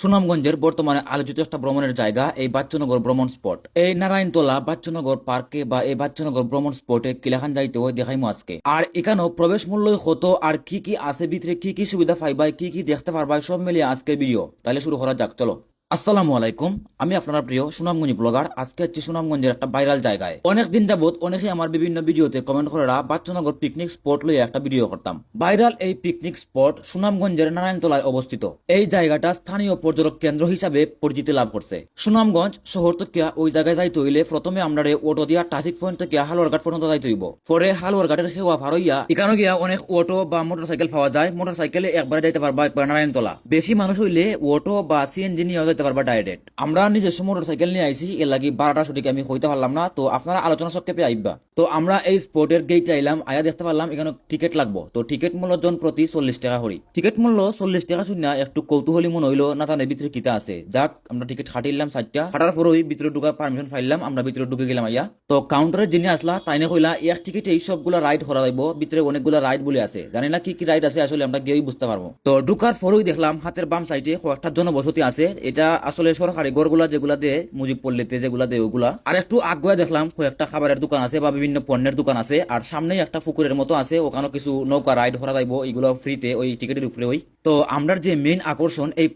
সুনামগঞ্জের বর্তমানে আলোচিত একটা ভ্রমণের জায়গা এই বাচ্চনগর ভ্রমণ স্পট। এই নারায়ণতলা বাচ্চনগর পার্কে বা এই বাচ্চনগর ভ্রমণ স্পটে কিলাখান যাইতে হয় দেখাইমু আজকে। আর এখানেও প্রবেশ মূল্য কত আর কি কি আছে ভিতরে, কি কি সুবিধা পাইবাই, কি কি দেখতে পারবাই, সব মিলিয়ে আজকের ভিডিও। তাহলে শুরু করা যাক, চলো। আসসালামু আলাইকুম, আমি আপনার প্রিয় সুনামগঞ্জ ব্লগার। আজকে হচ্ছে সুনামগঞ্জের একটা ভাইরাল জায়গায়। অনেকদিন যাবত অনেকে আমার বিভিন্ন ভিডিওতে কমেন্ট করেরা বাচ্চনগর পিকনিক স্পট লইয়া একটা ভিডিও করতাম। ভাইরাল এই পিকনিক স্পট সুনামগঞ্জের নারায়ণতলায় অবস্থিত। এই জায়গাটা স্থানীয় পর্যটক কেন্দ্র হিসাবে পরিচিতি লাভ করছে। সুনামগঞ্জ শহর থেকে ওই জায়গায় যাইতে হইলে প্রথমে আমরা অটো দিয়া ট্রাফিক পয়েন্ট থেকে হালুয়ারঘাট পর্যন্ত যাইতে হইব। পরে হালুয়ারঘাটের সেবা পার হইয়া এখানে গিয়া অনেক অটো বা মোটরসাইকেল পাওয়া যায়। মোটরসাইকেলে একবারে যাইতে পারবা একবার নারায়ণতলা। বেশি মানুষ হইলে অটো বা সিএনজি নিয়ে যাইতে পারবা ডাইরেক্ট। আমরা নিজস্ব মোটরসাইকেল নিয়ে আইছি, এর লাগি 12টা সঠিক আমি হইতে পারলাম না, তো আপনারা আলোচনা সংক্ষেপে আইবা। তো আমরা এই স্পটের গেট আইলাম, আয়া দেখতে পারলাম এখানে টিকিট লাগবো। তো টিকিট মূল্য জন প্রতি 40 টাকা করি। টিকিট মূল্য 40 টাকা শুনে একটু কৌতূহলী মনে হইলো না তার ভিতরে কিতা আছে। যাক, আমরা টিকিট হাঁটিলাম 4টা, হাঁটার পর ওই ভিতরে ঢুকার পারমিশন পাইলাম, আমরা ভিতরে ঢুকে গেলাম। আইয়া তো কাউন্টারে যিনি আসলা তাইনে কইলা এক টিকিটে এই সবগুলা রাইড করা যাইব। ভিতরে অনেকগুলা রাইড বলে আছে, জানি না কি কি রাইড আছে, আসলে আমরা গিয়েই বুঝতে পারবো। তো ঢুকার পরই দেখলাম হাতের বাম সাইডে কয়েকটা জনবসতি আছে। এটা আসলে সরকারি ঘরগুলা যেগুলা দে মুজিব পল্লীতে যেগুলা দে ওগুলা। আর একটু আগুয়া দেখলাম কয়েকটা খাবারের দোকান আছে বা বিভিন্ন পণ্যের দোকান আছে। আর সামনেই একটা পুকুরের মতো আছে, ওখানে কিছু নৌকা রাইড করা যাইব, এগুলো ফ্রিতে ওই টিকিটের উপরে। ওই তো আমরার যে মেইন আকর্ষণ এই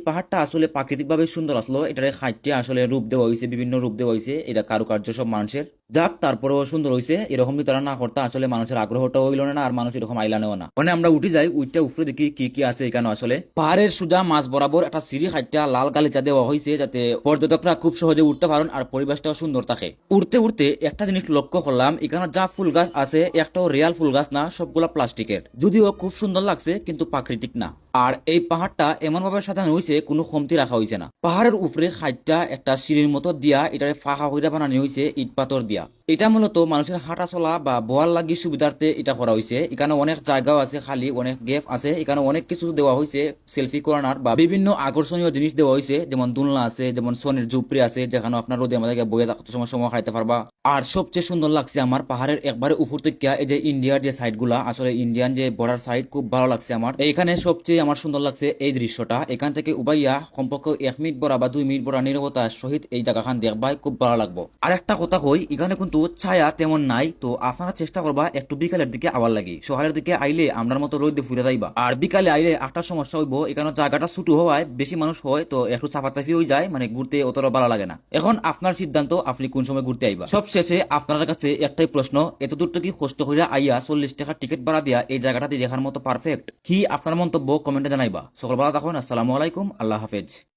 পাহাড়টা আসলে প্রাকৃতিক ভাবে সুন্দর আসলো। এটার খাইটে আসলে রূপ দেওয়া হয়েছে, বিভিন্ন রূপ দেওয়া হয়েছে, এটা কারুকার্য সব মানুষের। যাক, তারপরেও সুন্দর হয়েছে। এরকম তারা না করতে আসলে মানুষের আগ্রহটা হইল না, আর মানুষ এরকম আইলানেও না। মানে আমরা উঠে যাই, উঠটা উপরে দেখি কি কি আছে এখানে। আসলে পাহাড়ের সুজা মাছ বরাবর একটা সিঁড়ি খাইটা লাল গালিচা দেওয়া হয়েছে, যাতে পর্যটকরা খুব সহজে উঠতে পারেন আর পরিবেশটাও সুন্দর থাকে। উঠতে উঠতে একটা জিনিস লক্ষ্য করলাম, এখানে যা ফুল গাছ আছে একটাও রিয়াল ফুল গাছ না, সবগুলা প্লাস্টিকের। যদিও খুব সুন্দর লাগছে কিন্তু প্রাকৃতিক না। আর এই পাহাড়টা এমন ভাবে সাজানো হয়েছে, কোনো কমতি রাখা হয়েছে না। পাহাড়ের উপরে খাইটটা একটা সিঁড়ির মতো দিয়া এটারে ফাঁকা হইরা বানানো হয়েছে ইট পাথর দিয়া। এটা মূলত মানুষের হাঁটা চলা বা বোয়ার লাগি সুবিধার্থে এটা করা হয়েছে। এখানে অনেক জায়গাও আছে খালি, অনেক গেপ আছে। এখানে অনেক কিছু দেওয়া হয়েছে, সেলফি কর্নার বা বিভিন্ন আকর্ষণীয় জিনিস দেওয়া হয়েছে, যেমন দোলনা আছে, যেমন সোনের ঝুপড়ি আছে, যেখানে আপনার রোদে আমাদের বইয়ে থাকতে সময় সময় খাইতে পারবা। আর সবচেয়ে সুন্দর লাগছে আমার পাহাড়ের একবারে উপর থেকে এই যে ইন্ডিয়ার যে সাইড গুলা, আসলে ইন্ডিয়ান যে বর্ডার সাইড, খুব ভালো লাগছে আমার। এইখানে সবচেয়ে আমার সুন্দর লাগছে এই দৃশ্যটা। এখান থেকে উবাইয়া কমপক্ষে 1 মিনিট বড়া বা 2 মিনিট বড়া নীরবতার সহিত এই জায়গাখান দেখবাই খুব ভালো লাগবো। আর একটা কথা কই, এখানে কিন্তু ছায়া তেমন নাই, তো আপনারা চেষ্টা করবা একটু বিকালের দিকে আবার লাগি। সকালের দিকে আইলে আমরার মতো রোদে ফুরে যাইবা। আর বিকালে আইলে একটা সমস্যা হইব, এখানে জায়গাটা ছোট হওয়ায় বেশি মানুষ হয়, তো একটু চাপাচাপি হয়ে যায়, মানে ঘুরতে অতটা ভালো লাগে না। এখন আপনার সিদ্ধান্ত, আপনি কোন সময় ঘুরতে আইবা। সব শেষে আপনার কাছে একটাই প্রশ্ন, এত দূর থেকে কষ্ট কইরা আইয়া 40 টাকা টিকিট ভাড়া দিয়া এই জায়গাটাতে দেখার মতো পারফেক্ট কি? আপনার মন্তব্য কমেন্টে জানাইবা। সকল ভালো থাকুন, আসসালামু আলাইকুম, আল্লাহ হাফেজ।